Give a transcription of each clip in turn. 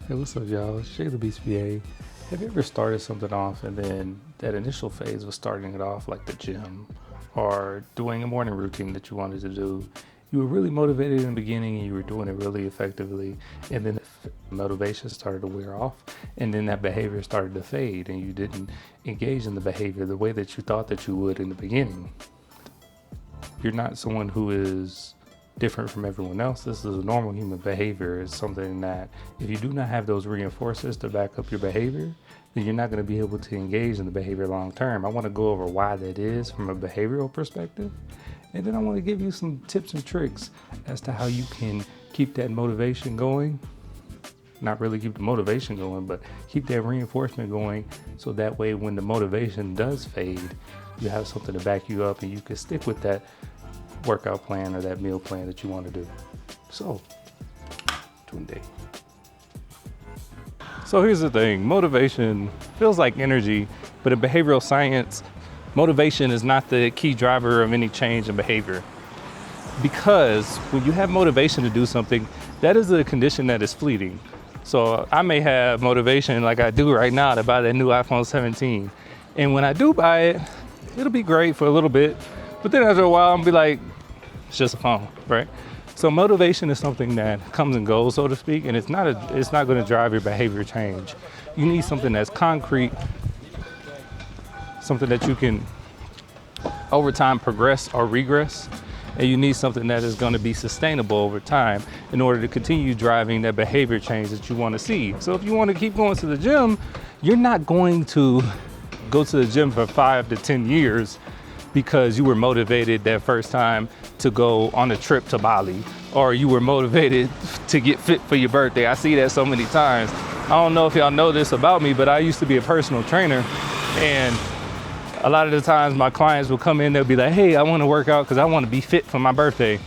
Hey, what's up, y'all? It's Jay the Beast BA. Have you ever started something off and then that initial phase was starting it off like the gym or doing a morning routine that you wanted to do? You were really motivated in the beginning and you were doing it really effectively, and then the motivation started to wear off, and then that behavior started to fade, and you didn't engage in the behavior the way that you thought that you would in the beginning. You're not someone who is different from everyone else. This is a normal human behavior. It's something that if you do not have those reinforcers to back up your behavior, then you're not going to be able to engage in the behavior long term. I want to go over why that is from a behavioral perspective. And then I want to give you some tips and tricks as to how you can keep that motivation going. Not really keep the motivation going, but keep that reinforcement going, so that way when the motivation does fade, you have something to back you up and you can stick with that workout plan or that meal plan that you want to do. So, Tunde. So here's the thing, motivation feels like energy, but in behavioral science, motivation is not the key driver of any change in behavior. Because when you have motivation to do something, that is a condition that is fleeting. So I may have motivation like I do right now to buy that new iPhone 17. And when I do buy it, it'll be great for a little bit, but then after a while, I'll be like, it's just a phone, right? So motivation is something that comes and goes, so to speak, and it's not going to drive your behavior change. You need something that's concrete, something that you can over time progress or regress, and you need something that is going to be sustainable over time in order to continue driving that behavior change that you want to see. So if you want to keep going to the gym, you're not going to go to the gym for 5 to 10 years because you were motivated that first time to go on a trip to Bali, or you were motivated to get fit for your birthday. I see that so many times. I don't know if y'all know this about me, but I used to be a personal trainer, and a lot of the times my clients will come in, they'll be like, hey, I want to work out because I want to be fit for my birthday.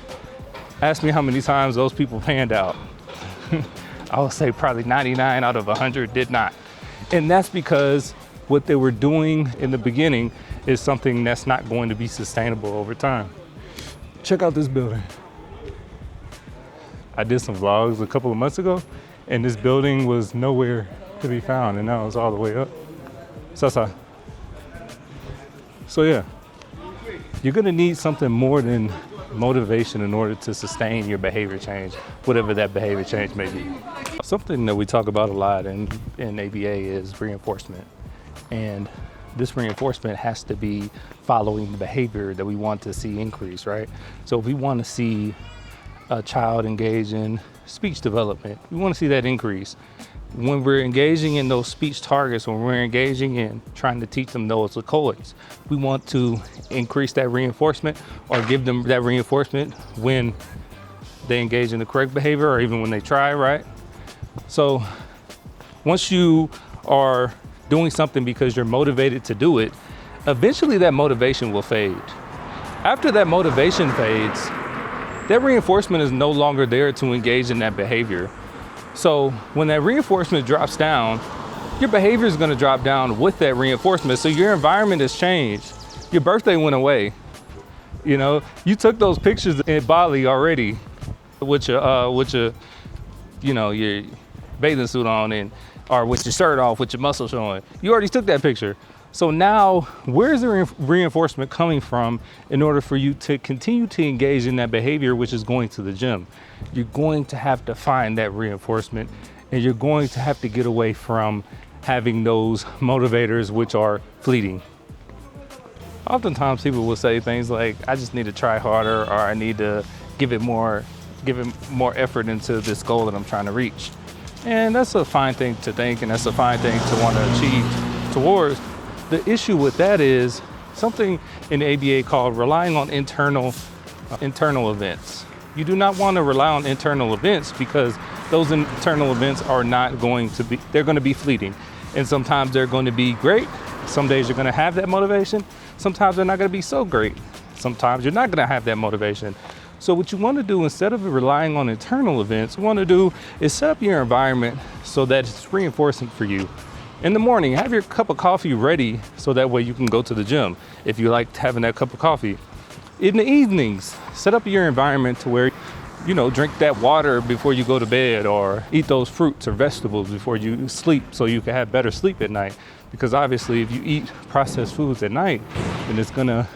Ask me how many times those people panned out. I would say probably 99 out of 100 did not. And that's because what they were doing in the beginning is something that's not going to be sustainable over time. Check out this building. I did some vlogs a couple of months ago, and this building was nowhere to be found, and now it's all the way up. So yeah, you're gonna need something more than motivation in order to sustain your behavior change, whatever that behavior change may be. Something that we talk about a lot in ABA is reinforcement. And this reinforcement has to be following the behavior that we want to see increase, right? So if we want to see a child engage in speech development, we want to see that increase. When we're engaging in those speech targets, when we're engaging in trying to teach them those accolades, we want to increase that reinforcement or give them that reinforcement when they engage in the correct behavior or even when they try, right? So once you are doing something because you're motivated to do it, eventually that motivation will fade. After that motivation fades, that reinforcement is no longer there to engage in that behavior. So when that reinforcement drops down, your behavior is going to drop down with that reinforcement. So your environment has changed. Your birthday went away. You know, you took those pictures in Bali already with your your bathing suit on and or with your shirt off, with your muscle showing. You already took that picture. So now, where's the reinforcement coming from in order for you to continue to engage in that behavior, which is going to the gym? You're going to have to find that reinforcement, and you're going to have to get away from having those motivators which are fleeting. Oftentimes people will say things like, I just need to try harder, or I need to give it more effort into this goal that I'm trying to reach. And that's a fine thing to think, and that's a fine thing to want to achieve towards. The issue with that is something in the ABA called relying on internal events. You do not want to rely on internal events because those internal events are not going to be, they're going to be fleeting. And sometimes they're going to be great. Some days you're going to have that motivation. Sometimes they're not going to be so great. Sometimes you're not going to have that motivation. So what you want to do, instead of relying on internal events, what you want to do is set up your environment so that it's reinforcing for you. In the morning, have your cup of coffee ready so that way you can go to the gym if you like having that cup of coffee. In the evenings, set up your environment to where drink that water before you go to bed, or eat those fruits or vegetables before you sleep so you can have better sleep at night. Because obviously if you eat processed foods at night, then it's gonna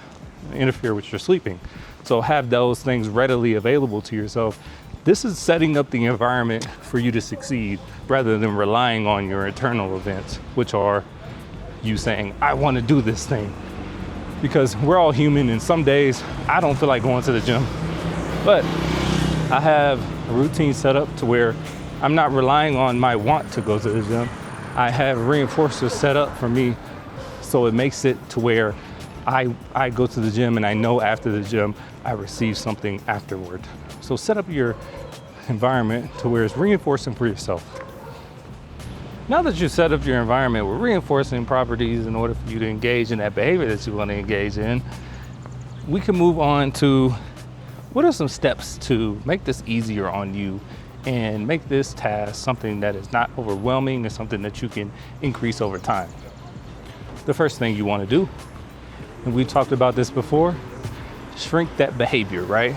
interfere with your sleeping. So have those things readily available to yourself. This is setting up the environment for you to succeed rather than relying on your internal events, which are you saying, I want to do this thing. Because we're all human, and some days I don't feel like going to the gym, but I have a routine set up to where I'm not relying on my want to go to the gym. I have reinforcers set up for me, so it makes it to where I go to the gym and I know after the gym I receive something afterward. So set up your environment to where it's reinforcing for yourself. Now that you set up your environment with reinforcing properties in order for you to engage in that behavior that you want to engage in, we can move on to what are some steps to make this easier on you and make this task something that is not overwhelming and something that you can increase over time. The first thing you want to do, and we've talked about this before, shrink that behavior, right?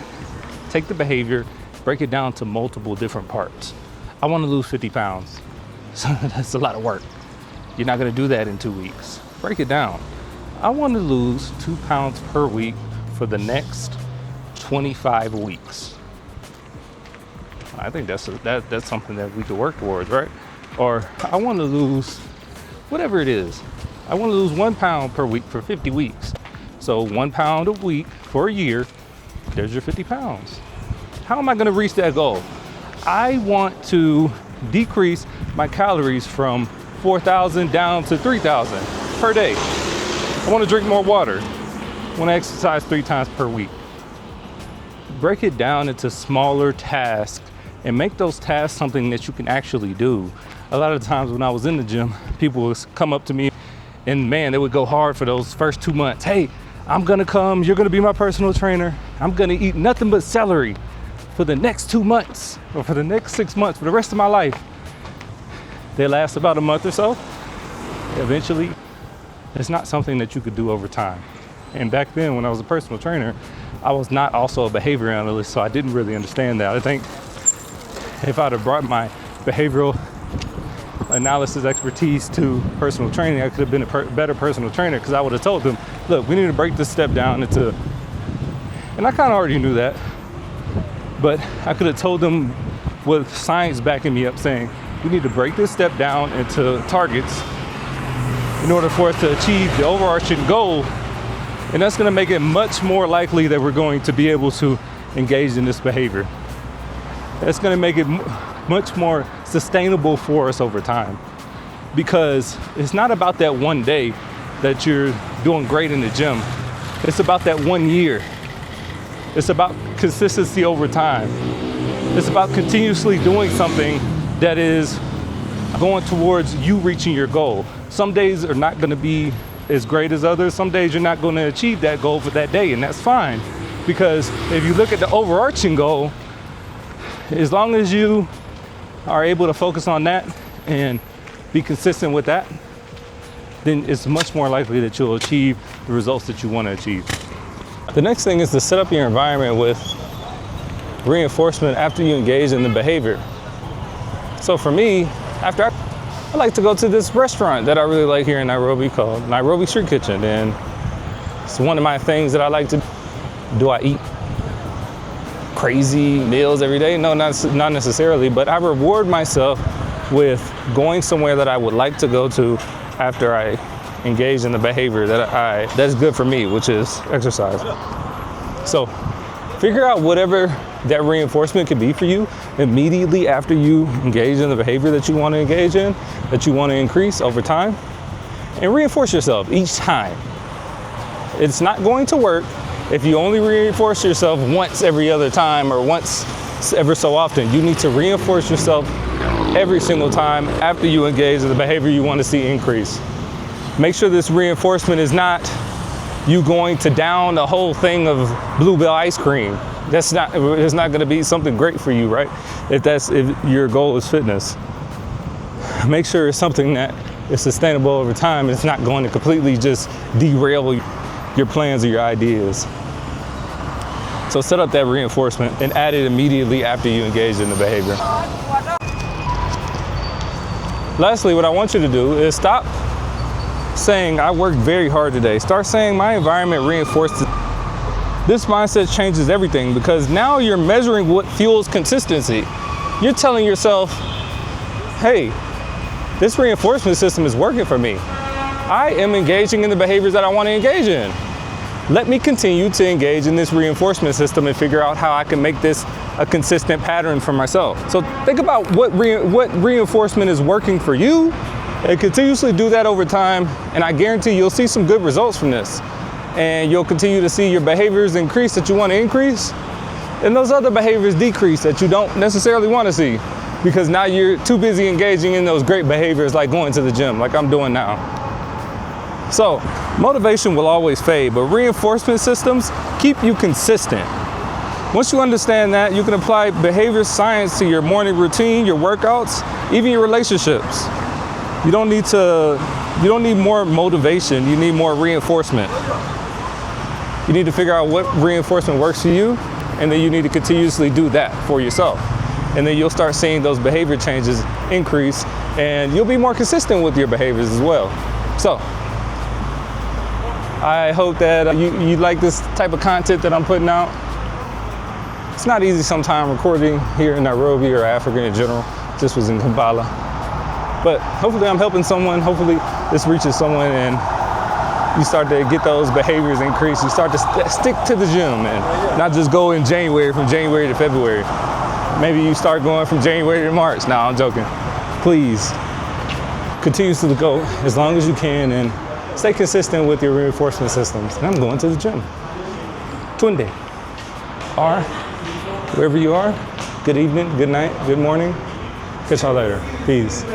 Take the behavior, break it down to multiple different parts. I want to lose 50 pounds. So that's a lot of work. You're not going to do that in 2 weeks. Break it down. I want to lose 2 pounds per week for the next 25 weeks. I think that's something that we could work towards, right? Or I want to lose whatever it is. I want to lose 1 pound per week for 50 weeks. So 1 pound a week for a year, there's your 50 pounds. How am I going to reach that goal? I want to decrease my calories from 4,000 down to 3,000 per day. I want to drink more water. I want to exercise 3 times per week. Break it down into smaller tasks and make those tasks something that you can actually do. A lot of times when I was in the gym, people would come up to me and man, they would go hard for those first 2 months. Hey, I'm gonna come, you're gonna be my personal trainer. I'm gonna eat nothing but celery for the next 2 months or for the next 6 months, for the rest of my life. They last about a month or so. Eventually, it's not something that you could do over time. And back then when I was a personal trainer, I was not also a behavior analyst, so I didn't really understand that. I think if I'd have brought my behavioral analysis expertise to personal training, I could have been a better personal trainer, because I would have told them, look, we need to break this step down into, and I kind of already knew that, but I could have told them with science backing me up saying, we need to break this step down into targets in order for us to achieve the overarching goal. And that's going to make it much more likely that we're going to be able to engage in this behavior. That's going to make it much more sustainable for us over time, because it's not about that one day that you're doing great in the gym. It's about that 1 year. It's about consistency over time. It's about continuously doing something that is going towards you reaching your goal. Some days are not going to be as great as others. Some days you're not going to achieve that goal for that day, and that's fine. Because if you look at the overarching goal, as long as you are able to focus on that and be consistent with that, then it's much more likely that you'll achieve the results that you want to achieve. The next thing is to set up your environment with reinforcement after you engage in the behavior. So for me, I like to go to this restaurant that I really like here in Nairobi called Nairobi Street Kitchen, and it's one of my things that I like to do. Do I eat crazy meals every day? No, not necessarily, but I reward myself with going somewhere that I would like to go to after I engage in the behavior that's good for me, which is exercise. So figure out whatever that reinforcement could be for you immediately after you engage in the behavior that you want to engage in, that you want to increase over time, and reinforce yourself each time. It's not going to work if you only reinforce yourself once every other time or once ever so often. You need to reinforce yourself every single time after you engage in the behavior you want to see increase. Make sure this reinforcement is not you going to down a whole thing of Bluebell ice cream. It's not going to be something great for you, right? If your goal is fitness. Make sure it's something that is sustainable over time. It's not going to completely just derail your plans or your ideas. So set up that reinforcement and add it immediately after you engage in the behavior. Lastly, what I want you to do is stop saying, I worked very hard today. Start saying, my environment reinforced it. This mindset changes everything because now you're measuring what fuels consistency. You're telling yourself, hey, this reinforcement system is working for me. I am engaging in the behaviors that I want to engage in. Let me continue to engage in this reinforcement system and figure out how I can make this a consistent pattern for myself. So think about what reinforcement is working for you and continuously do that over time. And I guarantee you'll see some good results from this. And you'll continue to see your behaviors increase that you want to increase, and those other behaviors decrease that you don't necessarily want to see, because now you're too busy engaging in those great behaviors like going to the gym, like I'm doing now. So motivation will always fade, but reinforcement systems keep you consistent. Once you understand that, you can apply behavior science to your morning routine, your workouts, even your relationships. You don't need more motivation, you need more reinforcement. You need to figure out what reinforcement works for you, and then you need to continuously do that for yourself. And then you'll start seeing those behavior changes increase, and you'll be more consistent with your behaviors as well. So, I hope that you like this type of content that I'm putting out. It's not easy sometimes recording here in Nairobi or Africa in general. This was in Kampala. But hopefully I'm helping someone. Hopefully this reaches someone and you start to get those behaviors increase. You start to stick to the gym and not just go in January, from January to February. Maybe you start going from January to March. No, I'm joking. Please continue to go as long as you can and stay consistent with your reinforcement systems. And I'm going to the gym. Tunde. Or wherever you are, good evening, good night, good morning. Catch y'all later. Peace.